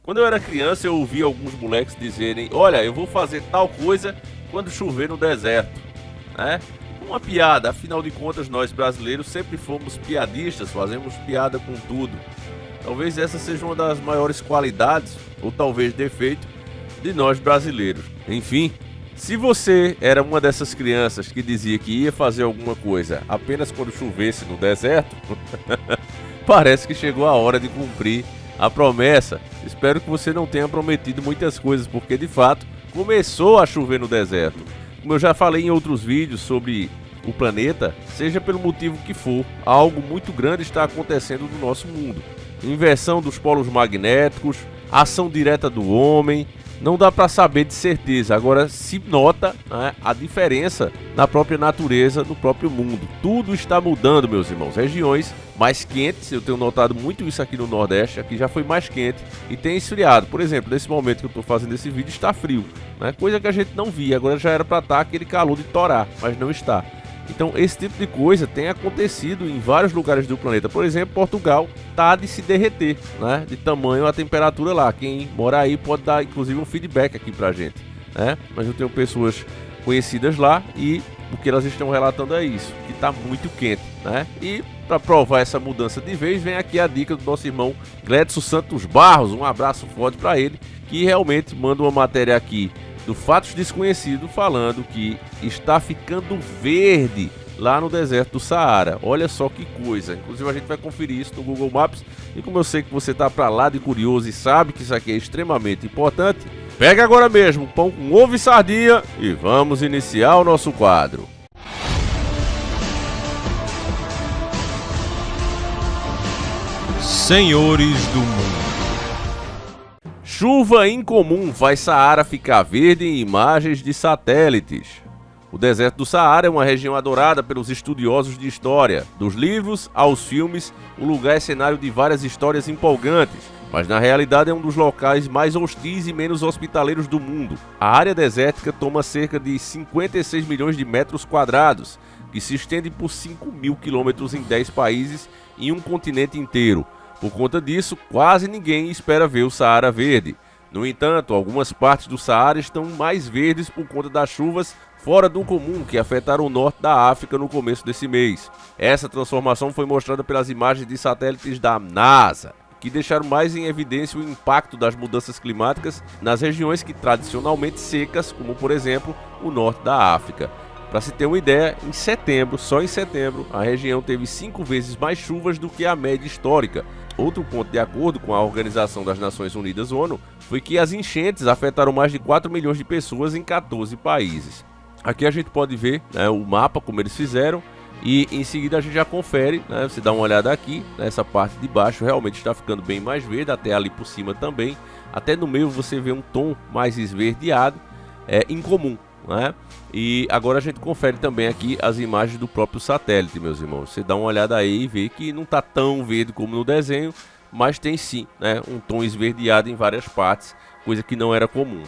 Quando eu era criança, eu ouvia alguns moleques dizerem: olha, eu vou fazer tal coisa quando chover no deserto, né? Uma piada, afinal de contas, nós brasileiros sempre fomos piadistas, fazemos piada com tudo. Talvez essa seja uma das maiores qualidades, ou talvez defeito, de nós brasileiros. Enfim, se você era uma dessas crianças que dizia que ia fazer alguma coisa apenas quando chovesse no deserto, parece que chegou a hora de cumprir a promessa. Espero que você não tenha prometido muitas coisas, porque de fato começou a chover no deserto. Como eu já falei em outros vídeos sobre o planeta, seja pelo motivo que for, algo muito grande está acontecendo no nosso mundo. Inversão dos polos magnéticos, ação direta do homem, não dá para saber de certeza. Agora se nota, né, a diferença na própria natureza, no próprio mundo. Tudo está mudando, meus irmãos. Regiões mais quentes, eu tenho notado muito isso aqui no Nordeste, aqui já foi mais quente e tem esfriado. Por exemplo, nesse momento que eu estou fazendo esse vídeo está frio, né? Coisa que a gente não via, agora já era para estar aquele calor de torar, mas não está. Então esse tipo de coisa tem acontecido em vários lugares do planeta. Por exemplo, Portugal está de se derreter, né? De tamanho a temperatura lá. Quem mora aí pode dar inclusive um feedback aqui pra gente, né? Mas eu tenho pessoas conhecidas lá e o que elas estão relatando é isso, que está muito quente, né? E para provar essa mudança de vez, vem aqui a dica do nosso irmão Gledson Santos Barros. Um abraço forte para ele, que realmente manda uma matéria aqui do Fatos Desconhecidos falando que está ficando verde lá no deserto do Saara. Olha só que coisa. Inclusive a gente vai conferir isso no Google Maps. E como eu sei que você está para lá de curioso e sabe que isso aqui é extremamente importante, pega agora mesmo um pão com ovo e sardinha e vamos iniciar o nosso quadro. Senhores do Mundo. Chuva incomum faz Saara ficar verde em imagens de satélites. O deserto do Saara é uma região adorada pelos estudiosos de história. Dos livros aos filmes, o lugar é cenário de várias histórias empolgantes, mas na realidade é um dos locais mais hostis e menos hospitaleiros do mundo. A área desértica toma cerca de 56 milhões de metros quadrados, que se estende por 5.000 quilômetros em 10 países e um continente inteiro. Por conta disso, quase ninguém espera ver o Saara verde. No entanto, algumas partes do Saara estão mais verdes por conta das chuvas fora do comum que afetaram o norte da África no começo desse mês. Essa transformação foi mostrada pelas imagens de satélites da NASA, que deixaram mais em evidência o impacto das mudanças climáticas nas regiões que tradicionalmente secas, como por exemplo o norte da África. Para se ter uma ideia, em setembro, só em setembro, a região teve 5 vezes mais chuvas do que a média histórica. Outro ponto, de acordo com a Organização das Nações Unidas, ONU, foi que as enchentes afetaram mais de 4 milhões de pessoas em 14 países. Aqui a gente pode ver, né, o mapa, como eles fizeram, e em seguida a gente já confere, né, você dá uma olhada aqui, nessa parte de baixo realmente está ficando bem mais verde, até ali por cima também. Até no meio você vê um tom mais esverdeado, incomum, né? E agora a gente confere também aqui as imagens do próprio satélite, meus irmãos. Você dá uma olhada aí e vê que não está tão verde como no desenho, mas tem sim, né, um tom esverdeado em várias partes, coisa que não era comum.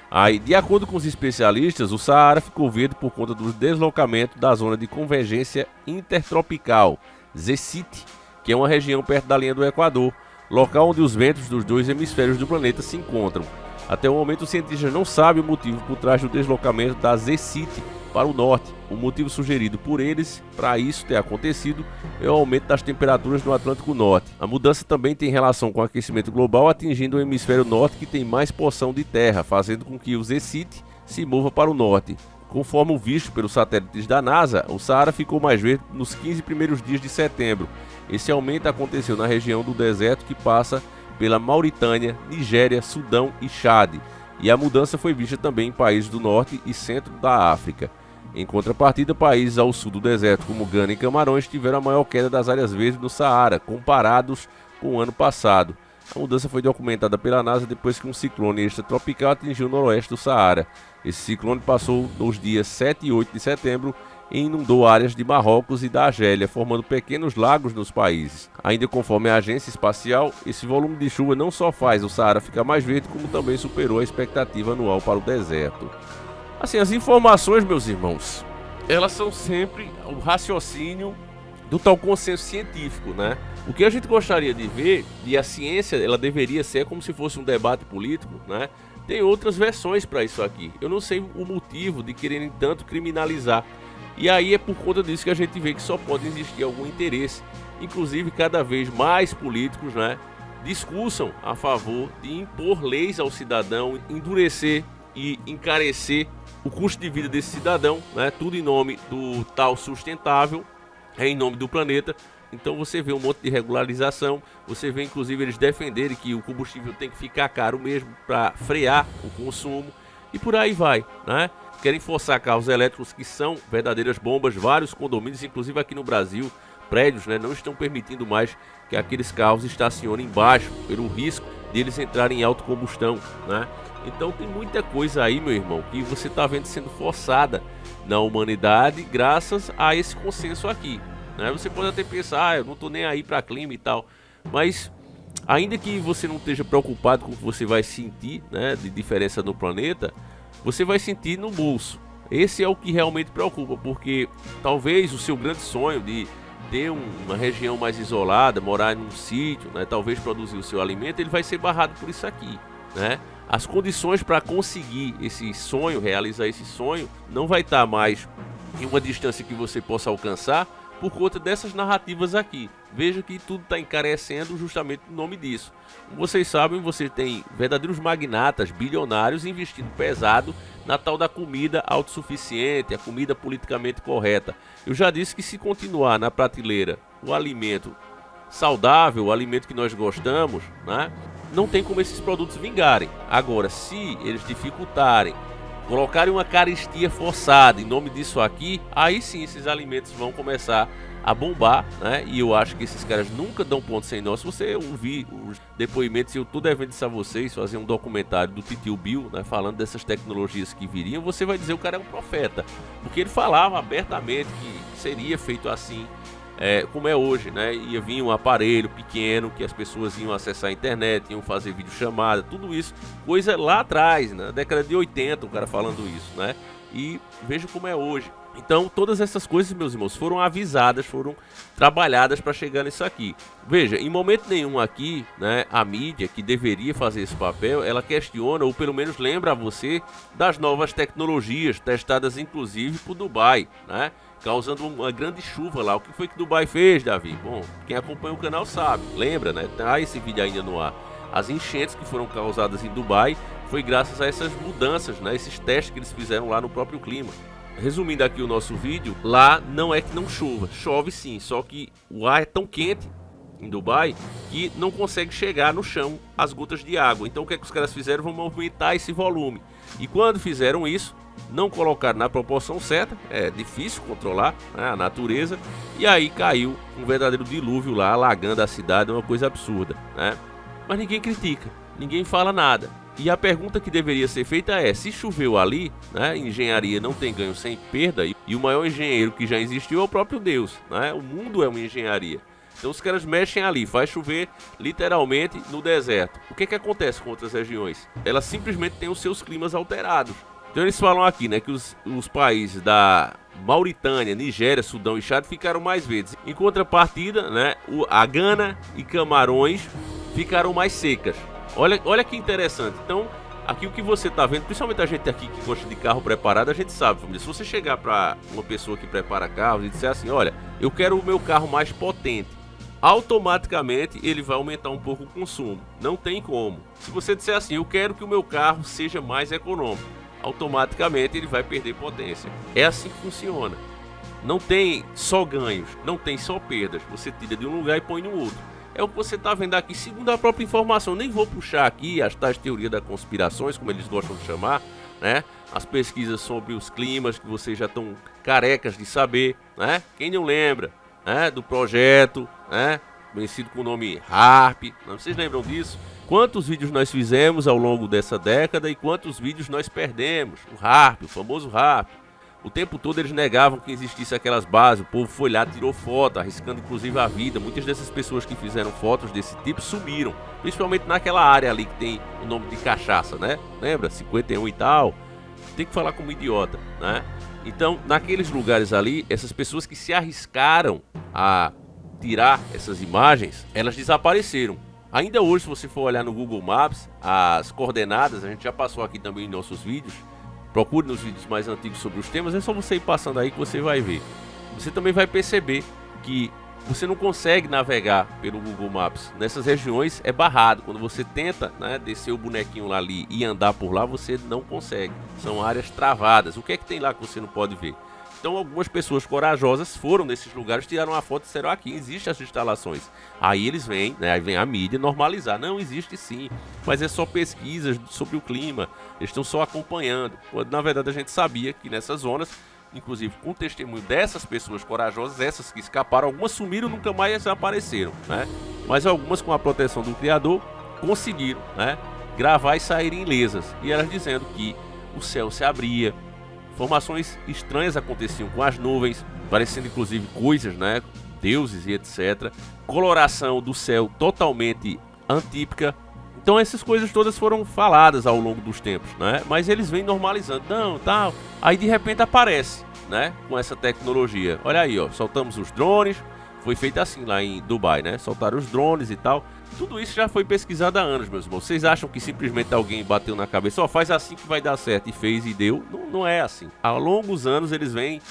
Aí, de acordo com os especialistas, o Saara ficou verde por conta do deslocamento da zona de convergência intertropical, ZCIT, que é uma região perto da linha do Equador, local onde os ventos dos dois hemisférios do planeta se encontram. Até o momento, os cientistas não sabem o motivo por trás do deslocamento da ZCIT para o norte. O motivo sugerido por eles para isso ter acontecido é o aumento das temperaturas no Atlântico Norte. A mudança também tem relação com o aquecimento global atingindo o hemisfério norte, que tem mais porção de terra, fazendo com que o ZCIT se mova para o norte. Conforme visto pelos satélites da NASA, o Saara ficou mais verde nos 15 primeiros dias de setembro. Esse aumento aconteceu na região do deserto que passa pela Mauritânia, Nigéria, Sudão e Chad, e a mudança foi vista também em países do norte e centro da África. Em contrapartida, países ao sul do deserto como Gana e Camarões tiveram a maior queda das áreas verdes no Saara, comparados com o ano passado. A mudança foi documentada pela NASA depois que um ciclone extratropical atingiu o noroeste do Saara. Esse ciclone passou nos dias 7 e 8 de setembro e inundou áreas de Marrocos e da Argélia, formando pequenos lagos nos países. Ainda conforme a agência espacial, esse volume de chuva não só faz o Saara ficar mais verde, como também superou a expectativa anual para o deserto. Assim, as informações, meus irmãos, elas são sempre o raciocínio do tal consenso científico, né? O que a gente gostaria de ver, e a ciência ela deveria ser como se fosse um debate político, né? Tem outras versões para isso aqui. Eu não sei o motivo de quererem tanto criminalizar. E aí é por conta disso que a gente vê que só pode existir algum interesse. Inclusive, cada vez mais políticos, né, discursam a favor de impor leis ao cidadão, endurecer e encarecer o custo de vida desse cidadão, né, tudo em nome do tal sustentável, em nome do planeta. Então você vê um monte de regularização, você vê inclusive eles defenderem que o combustível tem que ficar caro mesmo para frear o consumo e por aí vai, né? Querem forçar carros elétricos que são verdadeiras bombas, vários condomínios, inclusive aqui no Brasil, prédios, né, não estão permitindo mais que aqueles carros estacionem embaixo, pelo risco deles entrarem em autocombustão, né? Então tem muita coisa aí, meu irmão, que você está vendo sendo forçada na humanidade graças a esse consenso aqui, né? Você pode até pensar, eu não estou nem aí para clima e tal, mas ainda que você não esteja preocupado com o que você vai sentir, né, de diferença no planeta, você vai sentir no bolso. Esse é o que realmente preocupa, porque talvez o seu grande sonho de ter uma região mais isolada, morar num sítio, né, talvez produzir o seu alimento, ele vai ser barrado por isso aqui, né? As condições para conseguir esse sonho, realizar esse sonho, não vai estar mais em uma distância que você possa alcançar por conta dessas narrativas aqui. Veja que tudo está encarecendo justamente no nome disso. Como vocês sabem, você tem verdadeiros magnatas, bilionários investindo pesado na tal da comida autossuficiente, a comida politicamente correta. Eu já disse que se continuar na prateleira o alimento saudável, o alimento que nós gostamos, né, não tem como esses produtos vingarem. Agora, se eles dificultarem, colocarem uma carestia forçada em nome disso aqui, aí sim esses alimentos vão começar a bombar, né? E eu acho que esses caras nunca dão ponto sem nó. Se você ouvir os depoimentos, eu tô devendo isso a vocês, fazer um documentário do Titio Bill, né, falando dessas tecnologias que viriam, você vai dizer que o cara é um profeta, porque ele falava abertamente que seria feito assim, como é hoje, né? Ia vir um aparelho pequeno que as pessoas iam acessar a internet, iam fazer videochamada, tudo isso, coisa lá atrás, na década de 80, o cara falando isso, né? E veja como é hoje. Então, todas essas coisas, meus irmãos, foram avisadas, foram trabalhadas para chegar nisso aqui. Veja, em momento nenhum aqui, né, a mídia que deveria fazer esse papel, ela questiona ou pelo menos lembra a você das novas tecnologias testadas inclusive por Dubai, né? Causando uma grande chuva lá. O que foi que Dubai fez, Davi? Bom, quem acompanha o canal sabe, lembra, né? Tá esse vídeo ainda no ar. As enchentes que foram causadas em Dubai foi graças a essas mudanças, né? Esses testes que eles fizeram lá no próprio clima. Resumindo aqui o nosso vídeo, lá não é que não chova, chove sim, só que o ar é tão quente em Dubai que não consegue chegar no chão as gotas de água. Então o que é que os caras fizeram? Vão aumentar esse volume. E quando fizeram isso, não colocaram na proporção certa, é difícil controlar, né, a natureza, e aí caiu um verdadeiro dilúvio lá, alagando a cidade, uma coisa absurda, né? Mas ninguém critica, ninguém fala nada. E a pergunta que deveria ser feita é, se choveu ali, né, engenharia não tem ganho sem perda, e o maior engenheiro que já existiu é o próprio Deus, né? O mundo é uma engenharia. Então os caras mexem ali, faz chover literalmente no deserto. O que que acontece com outras regiões? Elas simplesmente têm os seus climas alterados. Então eles falam aqui, né, que os países da Mauritânia, Nigéria, Sudão e Chad ficaram mais verdes. Em contrapartida, né, a Gana e Camarões ficaram mais secas. Olha que interessante. Então, aqui o que você está vendo, principalmente a gente aqui que gosta de carro preparado, a gente sabe, família, se você chegar para uma pessoa que prepara carros e disser assim, olha, eu quero o meu carro mais potente, automaticamente ele vai aumentar um pouco o consumo. Não tem como. Se você disser assim, eu quero que o meu carro seja mais econômico, automaticamente ele vai perder potência. É assim que funciona. Não tem só ganhos, não tem só perdas. Você tira de um lugar e põe no outro. É o que você está vendo aqui, segundo a própria informação. Nem vou puxar aqui as tais teorias das conspirações, como eles gostam de chamar, né? As pesquisas sobre os climas que vocês já estão carecas de saber, né? Quem não lembra, né, do projeto, né, conhecido com o nome HAARP, vocês lembram disso? Quantos vídeos nós fizemos ao longo dessa década e quantos vídeos nós perdemos? O HAARP, o famoso HAARP. O tempo todo eles negavam que existisse aquelas bases, o povo foi lá, tirou foto, arriscando inclusive a vida. Muitas dessas pessoas que fizeram fotos desse tipo sumiram, principalmente naquela área ali que tem o nome de cachaça, né? Lembra? 51 e tal. Tem que falar como idiota, né? Então, naqueles lugares ali, essas pessoas que se arriscaram a tirar essas imagens, elas desapareceram. Ainda hoje, se você for olhar no Google Maps, as coordenadas, a gente já passou aqui também em nossos vídeos, procure nos vídeos mais antigos sobre os temas, é só você ir passando aí que você vai ver. Você também vai perceber que você não consegue navegar pelo Google Maps. Nessas regiões é barrado. Quando você tenta, né, descer o bonequinho lá ali e andar por lá, você não consegue. São áreas travadas. O que é que tem lá que você não pode ver? Então algumas pessoas corajosas foram nesses lugares, tiraram uma foto e disseram: aqui existem as instalações. Aí eles vêm, né, aí vem a mídia normalizar. Não, existe sim, mas é só pesquisas sobre o clima. Eles estão só acompanhando. Quando na verdade a gente sabia que nessas zonas, inclusive com o testemunho dessas pessoas corajosas, essas que escaparam, algumas sumiram e nunca mais apareceram, né? Mas algumas, com a proteção do criador, conseguiram, né, gravar e saírem ilesas. E elas dizendo que o céu se abria, formações estranhas aconteciam com as nuvens, parecendo inclusive coisas, né, deuses e etc. Coloração do céu totalmente atípica. Então essas coisas todas foram faladas ao longo dos tempos, né? Mas eles vêm normalizando, não, tal. Aí de repente aparece, né, com essa tecnologia. Olha aí, ó, soltamos os drones. Foi feito assim lá em Dubai, né? Soltaram os drones e tal. Tudo isso já foi pesquisado há anos, meus irmãos. Vocês acham que simplesmente alguém bateu na cabeça, ó, faz assim que vai dar certo, e fez e deu? Não, não é assim. Há longos anos eles vêm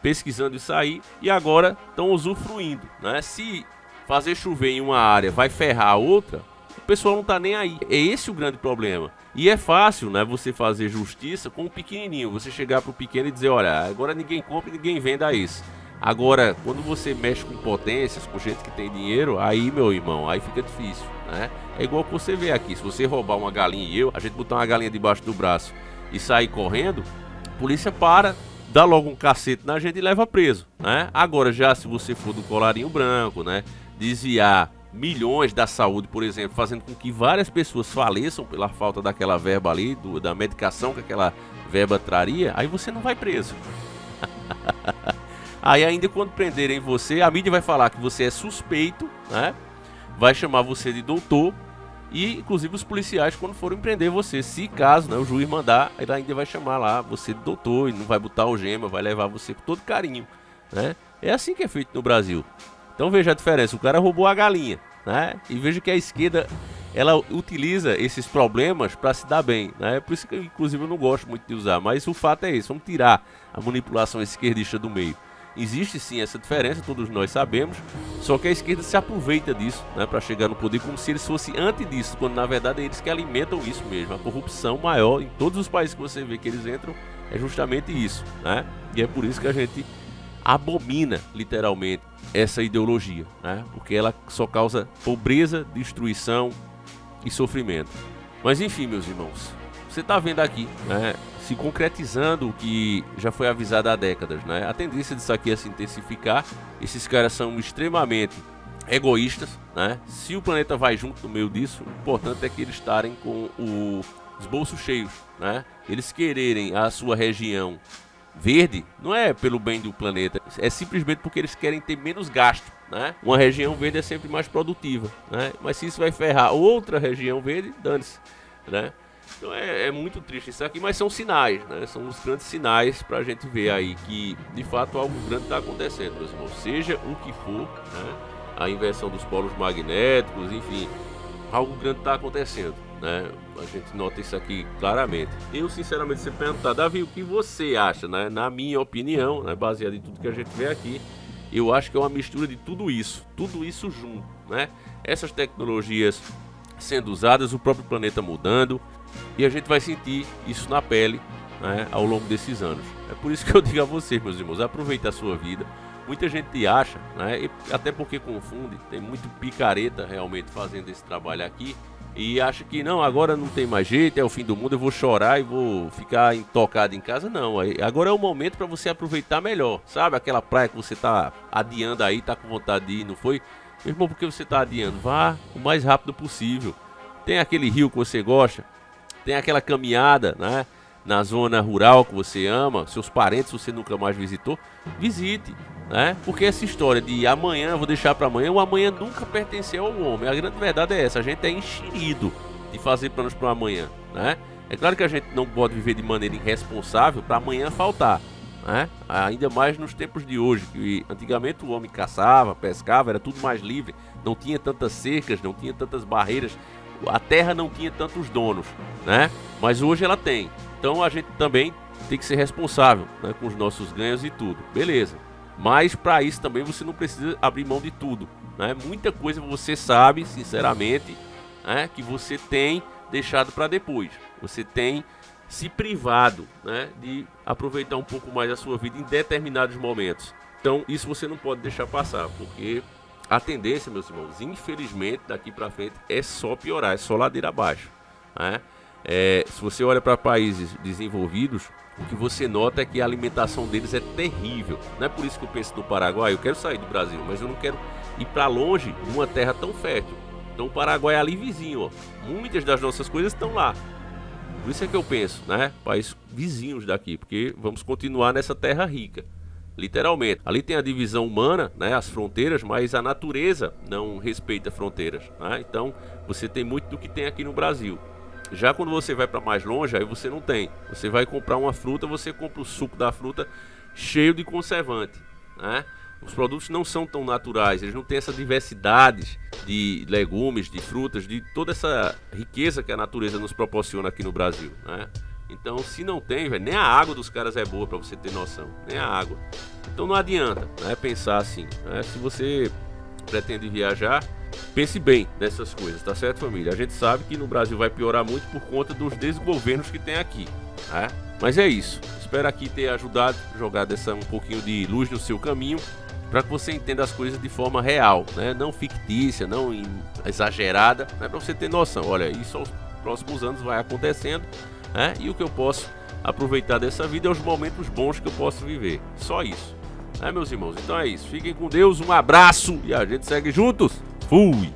pesquisando isso aí e agora estão usufruindo, né? Se fazer chover em uma área vai ferrar a outra, o pessoal não tá nem aí. É esse o grande problema. E é fácil, né, você fazer justiça com o pequenininho. Você chegar pro pequeno e dizer: olha, agora ninguém compra e ninguém venda isso. Agora, quando você mexe com potências, com gente que tem dinheiro, aí, meu irmão, aí fica difícil, né? É igual que você vê aqui. Se você roubar uma galinha a gente botar uma galinha debaixo do braço e sair correndo, a polícia para, dá logo um cacete na gente e leva preso, né? Agora, já se você for do colarinho branco, né, desviar milhões da saúde, por exemplo, fazendo com que várias pessoas faleçam pela falta daquela verba ali, da medicação que aquela verba traria, aí você não vai preso. Aí ainda quando prenderem você, a mídia vai falar que você é suspeito, né? Vai chamar você de doutor. E inclusive os policiais, quando forem prender você, se caso, né, o juiz mandar, ele ainda vai chamar lá você de doutor. E não vai botar algema, vai levar você com todo carinho, né? É assim que é feito no Brasil. Então veja a diferença, o cara roubou a galinha, né? E veja que a esquerda, ela utiliza esses problemas para se dar bem, né? Por isso que inclusive eu não gosto muito de usar. Mas o fato é esse, vamos tirar a manipulação esquerdista do meio. Existe sim essa diferença, todos nós sabemos, só que a esquerda se aproveita disso, né, para chegar no poder como se eles fossem antes disso, quando na verdade é eles que alimentam isso mesmo. A corrupção maior em todos os países que você vê que eles entram é justamente isso, né? E é por isso que a gente abomina literalmente essa ideologia, né? Porque ela só causa pobreza, destruição e sofrimento. Mas enfim, meus irmãos, você está vendo aqui, né, se concretizando o que já foi avisado há décadas, né? A tendência disso aqui é se intensificar. Esses caras são extremamente egoístas, né? Se o planeta vai junto no meio disso, o importante é que eles estarem com os bolsos cheios, né? Eles quererem a sua região verde, não é pelo bem do planeta, é simplesmente porque eles querem ter menos gasto, né? Uma região verde é sempre mais produtiva, né? Mas se isso vai ferrar outra região verde, dane-se, né? Então é muito triste isso aqui, mas são sinais, né? São os grandes sinais pra gente ver aí que de fato algo grande está acontecendo, meus irmãos. Seja o que for, né? A inversão dos polos magnéticos, enfim, algo grande está acontecendo, né? A gente nota isso aqui claramente. Eu sinceramente, se perguntar, Davi, o que você acha, né? Na minha opinião, né, baseado em tudo que a gente vê aqui, eu acho que é uma mistura de tudo isso junto, né? Essas tecnologias sendo usadas, o próprio planeta mudando, e a gente vai sentir isso na pele, né, ao longo desses anos. É por isso que eu digo a vocês, meus irmãos, aproveite a sua vida. Muita gente acha, né, e até porque confunde, tem muito picareta realmente fazendo esse trabalho aqui, e acha que não, agora não tem mais jeito, é o fim do mundo, eu vou chorar e vou ficar intocado em casa. Não, agora é o momento para você aproveitar melhor, sabe? Aquela praia que você tá adiando aí, tá com vontade de ir, não foi? Meu irmão, por que você tá adiando? Vá o mais rápido possível. Tem aquele rio que você gosta, tem aquela caminhada, né, na zona rural que você ama, seus parentes você nunca mais visitou, visite, né? Porque essa história de amanhã, vou deixar para amanhã, o amanhã nunca pertenceu ao homem. A grande verdade é essa, a gente é enxerido de fazer planos para amanhã, né? É claro que a gente não pode viver de maneira irresponsável para amanhã faltar, né? Ainda mais nos tempos de hoje, que antigamente o homem caçava, pescava, era tudo mais livre, não tinha tantas cercas, não tinha tantas barreiras, a terra não tinha tantos donos, né? Mas hoje ela tem. Então a gente também tem que ser responsável, né, com os nossos ganhos e tudo, beleza. Mas para isso também você não precisa abrir mão de tudo, né? Muita coisa você sabe, sinceramente, né, que você tem deixado para depois. Você tem se privado, né, de aproveitar um pouco mais a sua vida em determinados momentos. Então isso você não pode deixar passar, porque a tendência, meus irmãos, infelizmente daqui para frente é só piorar, é só ladeira abaixo, né? Se você olha para países desenvolvidos, o que você nota é que a alimentação deles é terrível. Não é por isso que eu penso no Paraguai, eu quero sair do Brasil, mas eu não quero ir para longe numa terra tão fértil. Então o Paraguai é ali vizinho, ó. Muitas das nossas coisas estão lá. Por isso é que eu penso, né? Países vizinhos daqui, porque vamos continuar nessa terra rica, literalmente. Ali tem a divisão humana, né? As fronteiras, mas a natureza não respeita fronteiras, né? Então você tem muito do que tem aqui no Brasil. Já quando você vai para mais longe, aí você não tem. Você vai comprar uma fruta, você compra o suco da fruta cheio de conservante, né? Os produtos não são tão naturais, eles não têm essa diversidade de legumes, de frutas, de toda essa riqueza que a natureza nos proporciona aqui no Brasil, né? Então, se não tem, véio, nem a água dos caras é boa, para você ter noção, nem a água. Então não adianta, né, pensar assim, né? Se você pretende viajar, pense bem nessas coisas, tá certo, família? A gente sabe que no Brasil vai piorar muito por conta dos desgovernos que tem aqui, né? Mas é isso, espero aqui ter ajudado, jogado um pouquinho de luz no seu caminho, para que você entenda as coisas de forma real, né? Não fictícia, não exagerada, né? Para você ter noção, olha, isso aos próximos anos vai acontecendo, né? E o que eu posso aproveitar dessa vida é os momentos bons que eu posso viver, só isso, né, meus irmãos? Então é isso, fiquem com Deus, um abraço e a gente segue juntos, fui!